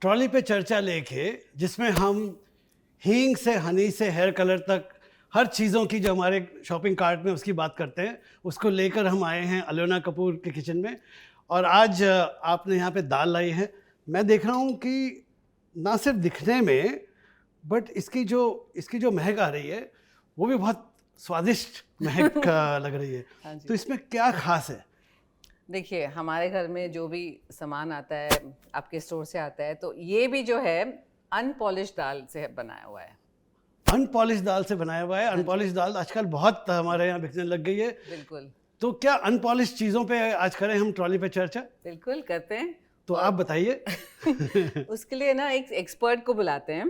Trolley पे चर्चा लेके जिसमें हम हींग से हनी से हेयर कलर तक हर चीज़ों की जो हमारे शॉपिंग कार्ट में उसकी बात करते हैं, उसको लेकर हम आए हैं अलोना कपूर के किचन में। और आज आपने यहाँ पे दाल लाई है। मैं देख रहा हूँ कि ना सिर्फ दिखने में बट इसकी जो महक आ रही है वो भी बहुत स्वादिष्ट महक लग रही है। हाँ जी। तो इसमें क्या खास है? देखिए, हमारे घर में जो भी सामान आता है आपके स्टोर से आता है, तो ये भी जो है अनपॉलिश दाल से बनाया हुआ है। अनपॉलिश दाल से बनाया हुआ है। अनपॉलिश दाल आजकल बहुत हमारे यहाँ बिकने लग गई है। बिल्कुल तो क्या अनपॉलिश चीज़ों पे आज करें हम ट्रॉली पे चर्चा? बिल्कुल करते हैं। तो आप बताइए। उसके लिए ना एक एक्सपर्ट को बुलाते हैं।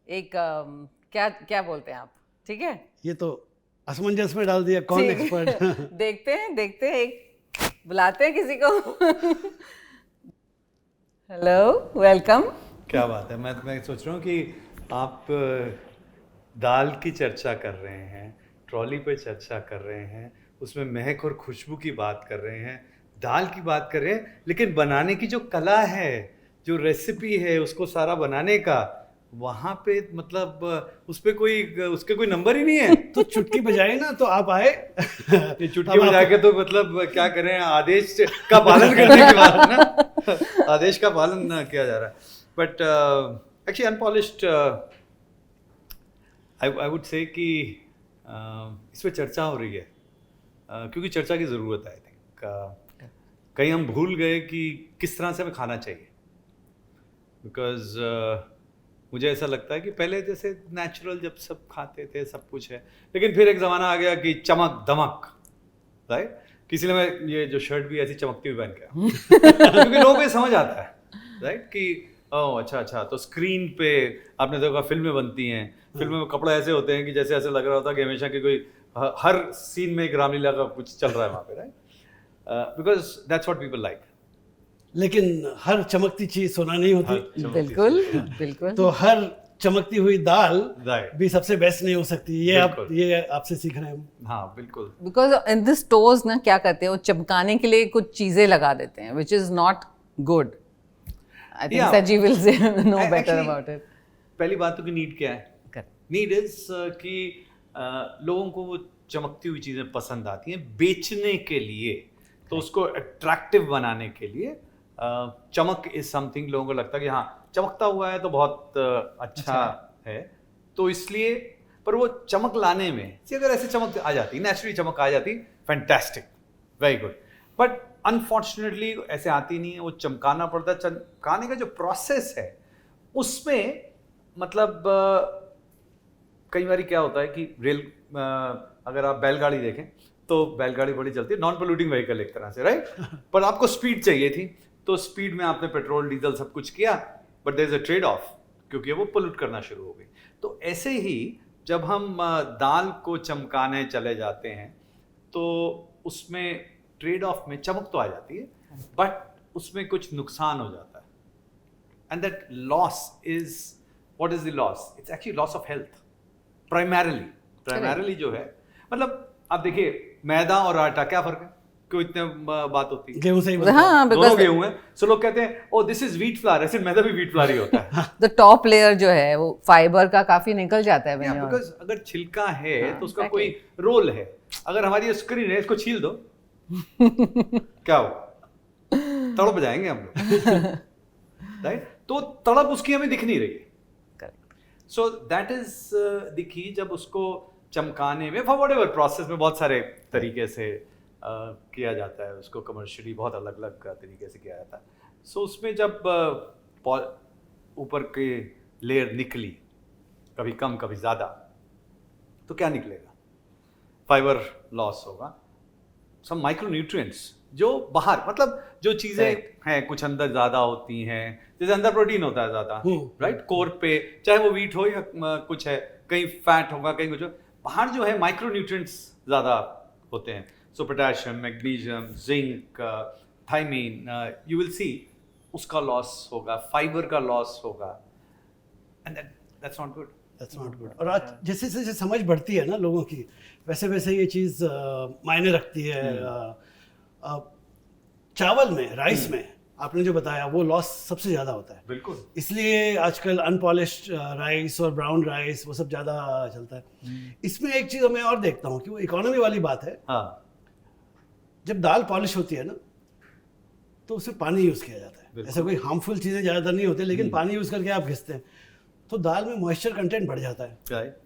एक क्या क्या बोलते हैं आप? ठीक है, ये तो असमंजस में डाल दिया, कौन ठीक। एक्सपर्ट? देखते हैं एक बुलाते हैं किसी को। Hello, welcome. क्या बात है। मैं सोच रहा हूँ कि आप दाल की चर्चा कर रहे हैं, ट्रॉली पे चर्चा कर रहे हैं, उसमें महक और खुशबू की बात कर रहे हैं, दाल की बात कर रहे हैं, लेकिन बनाने की जो कला है, जो रेसिपी है उसको सारा बनाने का, वहाँ पे मतलब उसके कोई नंबर ही नहीं है। तो चुटकी बजाए ना तो आप आए। ये चुटकी बजा के तो मतलब क्या करें, आदेश का पालन करने के बाद ना, आदेश का पालन किया जा रहा है। But actually unpolished I would say कि इस पर चर्चा हो रही है क्योंकि चर्चा की ज़रूरत है। आई थिंक कहीं हम भूल गए कि किस तरह से हमें खाना चाहिए। बिकॉज मुझे ऐसा लगता है कि पहले जैसे नेचुरल जब सब खाते थे सब कुछ है, लेकिन फिर एक ज़माना आ गया कि चमक दमक, राइट। किसी ने मैं ये जो शर्ट भी ऐसी चमकती हुई पहन के क्योंकि लोगों को ये समझ आता है, राइट, कि ओह अच्छा तो स्क्रीन पे आपने देखा फिल्में बनती हैं, फिल्मों में कपड़े ऐसे होते हैं कि जैसे ऐसे लग रहा होता है कि हमेशा कि कोई हर सीन में एक रामलीला का कुछ चल रहा है वहाँ पे, right. Because that's what people like. लेकिन हर चमकती चीज सोना नहीं होती। बिल्कुल। तो हर चमकती हुई दाल Right. भी सबसे बेस्ट नहीं हो सकती। ये आपसे सीख रहे हैं हम। हाँ बिल्कुल। बिकॉज इन द स्टोर्स ना क्या करते हैं, वो चमकाने के लिए कुछ चीजें लगा देते हैं, which is not good. I think सजी will say know better about it. पहली बात तो कि नीड क्या है? नीड इज कि लोगों को वो चमकती हुई चीज़ें पसंद आती हैं बेचने के लिए, तो उसको अट्रैक्टिव बनाने के लिए चमक इज समथिंग, लोगों को लगता है कि हाँ चमकता हुआ है तो बहुत अच्छा है। तो इसलिए, पर वो चमक लाने में अगर ऐसे चमक आ जाती, नेचुरली चमक आ जाती, fantastic, very good. But unfortunately ऐसे आती नहीं है, वो चमकाना पड़ता है। चमकाने का जो प्रोसेस है उसमें मतलब कई बार क्या होता है कि अगर आप बैलगाड़ी देखें तो बैलगाड़ी बड़ी चलती है, नॉन पोल्यूटिंग व्हीकल एक तरह से, राइट। पर आपको स्पीड चाहिए थी, तो स्पीड में आपने पेट्रोल डीजल सब कुछ किया, but there is a trade off, क्योंकि वो पोल्यूट करना शुरू हो गई। तो ऐसे ही जब हम दाल को चमकाने चले जाते हैं तो उसमें ट्रेड ऑफ में चमक तो आ जाती है, बट उसमें कुछ नुकसान हो जाता है। And that loss is, what is the loss? It's actually loss of health primarily जो है। मतलब आप देखिए, मैदा और आटा क्या फर्क है? क्यों इतने बात होती है? गेहूं से ही बनता है। हाँ, दोनों गेहूं है, सो लोग कहते हैं ओ दिस इज व्हीट फ्लावर, ऐसे मैदा भी व्हीट फ्लावर ही होता है। द टॉप लेयर जो है वो फाइबर का काफी निकल जाता है। बिकॉज अगर छिलका है तो उसका कोई रोल है। अगर हमारी स्क्रीन है, इसको छील दो, क्या हो, तड़प जाएंगे हम लोग, राइट। तो तड़प उसकी हमें दिख नहीं रही है। So that is the key. जब उसको चमकाने में व्हाटएवर प्रोसेस में बहुत सारे तरीके से किया जाता है, उसको कमर्शियली बहुत अलग अलग तरीके से किया जाता है। सो उसमें जब ऊपर की लेयर निकली, कभी कम कभी ज़्यादा, तो क्या निकलेगा? फाइबर लॉस होगा, सम माइक्रो न्यूट्रिएंट्स जो बाहर, मतलब जो चीज़ें हैं कुछ अंदर ज़्यादा होती हैं, जैसे अंदर प्रोटीन होता है ज़्यादा, राइट, कोर पे, चाहे वो व्हीट हो या कुछ है, कहीं फैट होगा कहीं कुछ हो, बाहर जो है माइक्रो न्यूट्रिएंट्स ज़्यादा होते हैं। So potassium, magnesium, zinc, thiamine, you will see उसका लॉस होगा, फाइबर का लॉस होगा, एंड दैट्स नॉट गुड। और आज जैसे जैसे समझ बढ़ती है ना लोगों की, वैसे वैसे ये चीज़ मायने रखती है। चावल में, राइस में आपने जो बताया वो लॉस सबसे ज़्यादा होता है। बिल्कुल। इसलिए आजकल अनपॉलिश्ड राइस और ब्राउन राइस वो सब ज़्यादा चलता है। इसमें एक चीज़ मैं और देखता हूँ कि वो इकोनॉमी वाली बात है। हाँ, जब दाल पॉलिश होती है ना तो उसमें पानी यूज़ किया जाता है। बिल्कुल। ऐसा कोई हार्मफुल चीज़ें ज़्यादातर नहीं होती, लेकिन पानी यूज़ करके आप घिसते हैं तो दाल में मॉइस्चर कंटेंट बढ़ जाता है। राइट।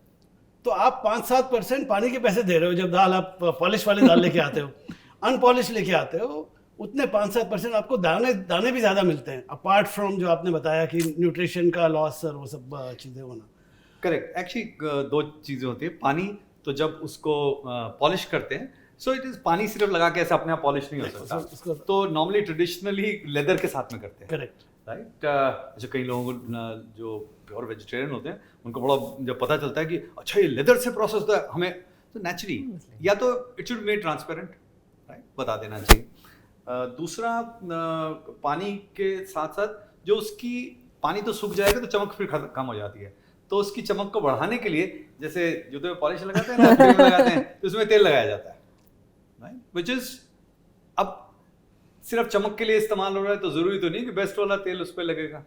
तो आप 5-7% पानी के पैसे दे रहे हो जब दाल आप पॉलिश वाली दाल लेके आते हो। अनपॉलिश लेके आते हो उतने 5-7% आपको दाने भी ज़्यादा मिलते हैं, अपार्ट फ्रॉम जो आपने बताया कि न्यूट्रिशन का लॉस और वो सब चीज़ें होना। करेक्ट। एक्चुअली दो चीज़ें होती है। पानी तो जब उसको पॉलिश करते हैं, सो इट इज़ पानी सिर्फ लगा के ऐसा अपने आप पॉलिश नहीं हो सकता। तो नॉर्मली ट्रेडिशनली लेदर के साथ में करते हैं। करेक्ट। राइट। अच्छा, कई लोगों को जो प्योर वेजिटेरियन होते हैं उनको बड़ा जब पता चलता है कि अच्छा ये लेदर से प्रोसेस होता है, हमें तो नेचुरली या तो it should made transparent, right, बता देना चाहिए। दूसरा, पानी के साथ साथ जो उसकी पानी तो सूख जाएगा तो चमक फिर कम हो जाती है, तो उसकी चमक को बढ़ाने के लिए जैसे जूते में पॉलिश लगाते हैं ना, क्रीम लगाते हैं, तो उसमें तेल लगाया जाता है, राइट, व्हिच इज अब सिर्फ चमक के लिए इस्तेमाल हो रहा है, तो जरूरी तो नहीं कि बेस्ट वाला तेल उस पर लगेगा।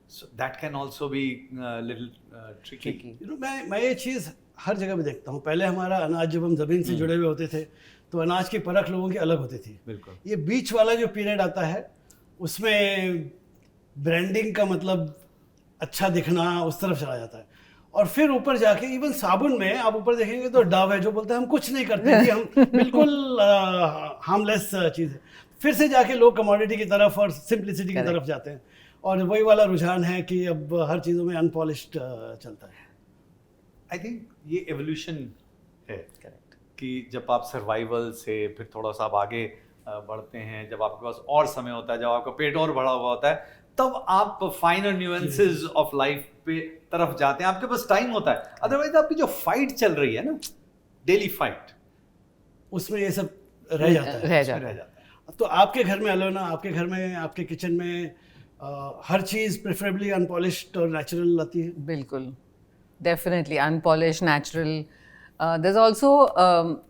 So that can also be little tricky. मैं ये चीज़ हर जगह पे देखता हूँ। पहले हमारा अनाज जब हम ज़मीन से जुड़े हुए होते थे तो अनाज की परख लोगों की अलग होती थी। बिल्कुल। ये बीच वाला जो पीरियड आता है उसमें ब्रांडिंग का मतलब अच्छा दिखना उस तरफ चला जाता है, और फिर ऊपर जाके इवन साबुन में आप ऊपर देखेंगे तो डव है जो बोलता है हम कुछ नहीं करते जी, हम बिल्कुल हार्मलेस चीज़ है। फिर से जाके लोग कमोडिटी की तरफ और सिंप्लिसिटी की तरफ जाते हैं, और वही वाला रुझान है कि अब हर चीज़ों में अनपॉलिश्ड चलता है। आई थिंक ये एवोल्यूशन है। करेक्ट। कि जब आप सर्वाइवल से फिर थोड़ा सा आप आगे बढ़ते हैं, जब आपके पास और समय होता है, जब आपका पेट और बड़ा हुआ होता है, तब आप फाइनर न्यूएंसेस ऑफ लाइफ पे तरफ जाते हैं, आपके पास टाइम होता है। अदरवाइज आपकी जो फाइट चल रही है ना, डेली फाइट, उसमें ये सब रह जाता है। तो आपके घर में अलोना, आपके घर में, आपके किचन में हर चीज़ प्रेफरेबली अनपॉलिश्ड और नेचुरल आती है? बिल्कुल, definitely unpolish, natural. There is also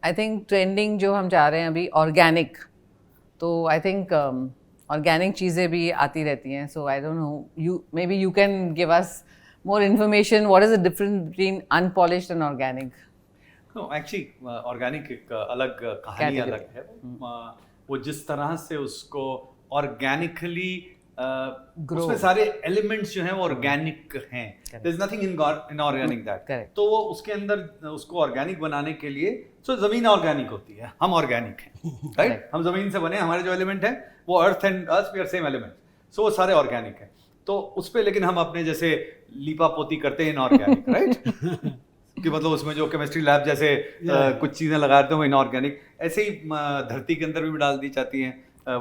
I think trending जो हम जा रहे हैं अभी ऑर्गेनिक, तो आई थिंक ऑर्गेनिक चीज़ें भी आती रहती हैं। So I don't know, you may be you can give us more information, what is the difference between unpolished and organic? No, actually organic एक अलग कहानी अलग है। वो जिस तरह से उसको ऑर्गेनिकली उसमें सारे एलिमेंट्स जो हैं वो ऑर्गेनिक हैं, there is nothing inorganic that. तो वो उसके अंदर उसको ऑर्गेनिक बनाने के लिए, सो जमीन ऑर्गेनिक होती है, हम ऑर्गेनिक हैं, राइट, हम जमीन से बने, हमारे जो एलिमेंट हैं वो earth and us, we are same element, so वो सारे ऑर्गेनिक हैं। तो उस पे लेकिन हम अपने जैसे लीपा पोती करते हैं इनऑर्गेनिक, राइट, कि मतलब उसमें जो केमिस्ट्री लैब जैसे कुछ चीजें लगाते हैं वो इनऑर्गेनिक, ऐसे ही धरती के अंदर भी डाल दी जाती हैं,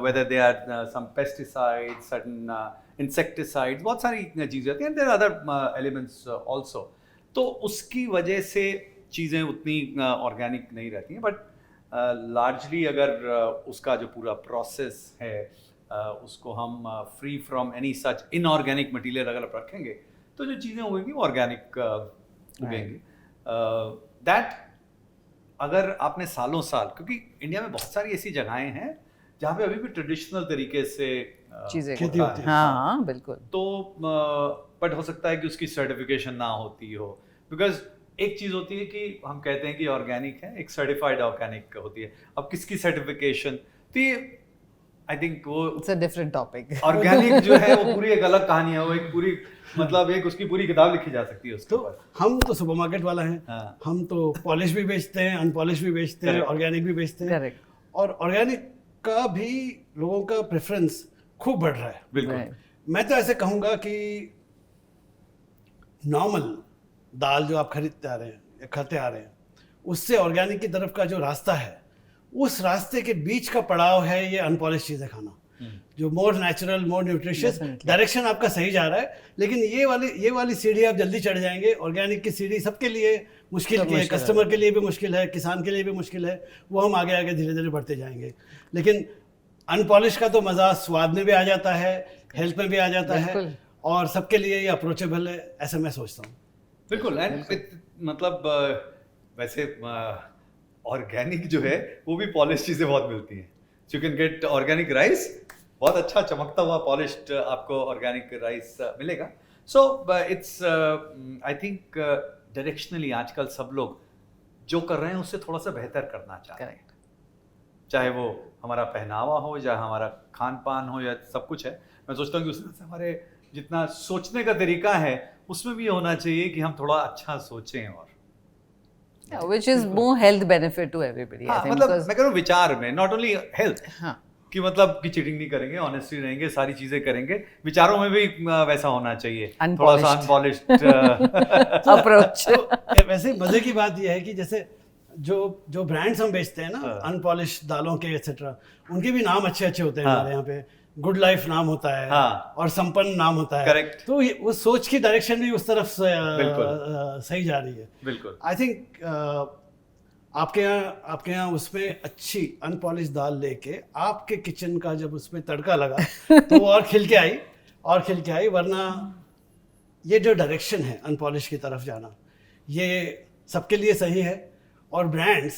whether they are some pesticides, certain insecticides, बहुत सारी चीज़ें होती हैं, there are other elements also। तो उसकी वजह से चीज़ें उतनी ऑर्गेनिक नहीं रहती हैं, बट लार्जली अगर उसका जो पूरा प्रोसेस है उसको हम free from any such inorganic material अगर रखेंगे तो जो चीज़ें उगेंगी वो ऑर्गेनिक उगेंगी। दैट अगर आपने सालों साल, क्योंकि इंडिया में बहुत सारी ऐसी जगहें हैं जहाँ पे अभी भी ट्रेडिशनल तरीके से चीज़ें खेती होती है। हाँ, बिल्कुल। तो बट हो सकता है कि उसकी सर्टिफिकेशन ना होती हो, बिकॉज एक चीज़ होती है कि हम कहते हैं कि ऑर्गेनिक है, एक सर्टिफाइड ऑर्गेनिक होती है। अब किसकी सर्टिफिकेशन, तो ये आई थिंक वो it's a different topic. Organic जो है वो पूरी एक अलग कहानी है, वो एक पूरी मतलब एक उसकी पूरी किताब लिखी जा सकती है उसके ऊपर। हम तो सुपरमार्केट वाला हैं, हम तो पॉलिश भी बेचते हैं, अनपॉलिश भी बेचते हैं, ऑर्गेनिक भी बेचते हैं, और ऑर्गेनिक का भी लोगों का प्रेफरेंस खूब बढ़ रहा है। बिल्कुल। मैं तो ऐसे कहूँगा कि नॉर्मल दाल जो आप खरीदते आ रहे हैं या खाते आ रहे हैं, उससे ऑर्गेनिक की तरफ का जो रास्ता है, उस रास्ते के बीच का पड़ाव है ये अनपॉलिश चीज़ें खाना, जो more natural, more nutritious. Direction आपका सही जा रहा है, लेकिन ये वाली सीढ़ी आप जल्दी चढ़ जाएंगे। ऑर्गेनिक की सीढ़ी सबके लिए मुश्किल की है, कस्टमर के लिए भी मुश्किल है, किसान के लिए भी मुश्किल है, वो हम आगे आगे धीरे धीरे बढ़ते जाएंगे। लेकिन अनपॉलिश का तो मज़ा स्वाद में भी आ जाता है, हेल्थ में भी आ जाता है, और सबके लिए ये अप्रोचेबल है, ऐसा मैं सोचता हूँ। बिल्कुल। मतलब वैसे ऑर्गेनिक जो है वो भी पॉलिश चीज़ें बहुत मिलती हैं। You can get organic rice, बहुत अच्छा चमकता हुआ पॉलिश्ड आपको ऑर्गेनिक राइस मिलेगा. So it's I think directionally आजकल सब लोग जो कर रहे हैं उससे थोड़ा सा बेहतर करना चाहते हैं. करेक्ट. चाहे वो हमारा पहनावा हो, चाहे हमारा खान पान हो, या सब कुछ है. मैं सोचता हूँ कि उसमें से हमारे जितना सोचने का तरीका है उसमें भी होना चाहिए कि हम थोड़ा अच्छा सोचें. और which is more health benefit to everybody. I think मतलब because मैं कह रहा हूँ विचार में, नॉट ओनली हेल्थ, हाँ, कि मतलब कि चीटिंग नहीं करेंगे, ऑनेस्टली रहेंगे, सारी चीजें करेंगे, विचारों में भी वैसा होना चाहिए, थोड़ा सा अनपॉलिश्ड approach. तो वैसे मजे की बात यह है कि जैसे जो ब्रांड्स हम बेचते हैं ना अनपॉलिश दालों के एक्सेट्रा, उनके भी नाम अच्छे अच्छे होते हैं. हमारे यहाँ पे गुड लाइफ नाम होता है. हाँ. और संपन्न नाम होता है. करेक्ट. तो वो सोच की डायरेक्शन भी उस तरफ से बिल्कुल. सही जा रही है. बिल्कुल. आई थिंक आपके यहाँ उसमें अच्छी अनपॉलिश दाल लेके आपके किचन का जब उसमें तड़का लगा तो वो और खिल के आई. वरना ये जो डायरेक्शन है अनपॉलिश की तरफ जाना, ये सबके लिए सही है. और ब्रांड्स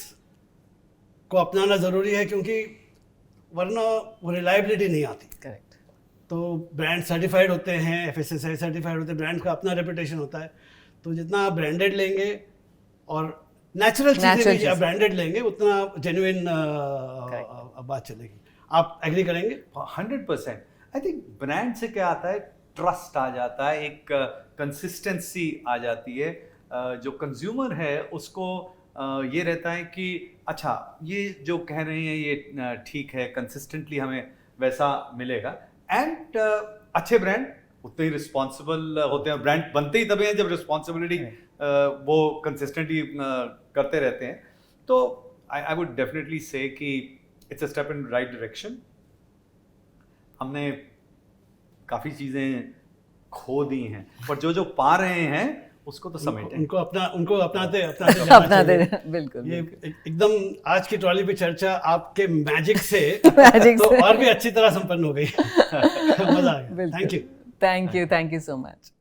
को अपनाना ज़रूरी है, क्योंकि वरना वो रिलायबिलिटी नहीं आती. Correct. तो ब्रांड सर्टिफाइड होते हैं, FSSAI सर्टिफाइड होते हैं, ब्रांड का अपना रेपुटेशन होता है. तो जितना आप ब्रांडेड लेंगे और नेचुरल चीज़ें भी आप ब्रांडेड लेंगे, उतना जेन्युइन बात चलेगी. आप एग्री करेंगे? 100%. आई थिंक ब्रांड से क्या आता है, ट्रस्ट आ जाता है, एक कंसिस्टेंसी आ जाती है. जो कंज्यूमर है उसको ये रहता है कि अच्छा ये जो कह रहे हैं ये ठीक है, कंसिस्टेंटली हमें वैसा मिलेगा. एंड अच्छे ब्रांड उतने ही रिस्पॉन्सिबल होते हैं. ब्रांड बनते ही तभी हैं जब रिस्पॉन्सिबिलिटी वो कंसिस्टेंटली करते रहते हैं. तो आई वुड डेफिनेटली से कि it's a step in right direction. हमने काफ़ी चीज़ें खो दी हैं, पर जो पा रहे हैं उसको तो समेटें. उनको अपनाते बिल्कुल. ये एकदम आज की ट्रॉली पे चर्चा आपके मैजिक से तो और भी अच्छी तरह संपन्न हो गई. मजा आ गया. Thank you so much.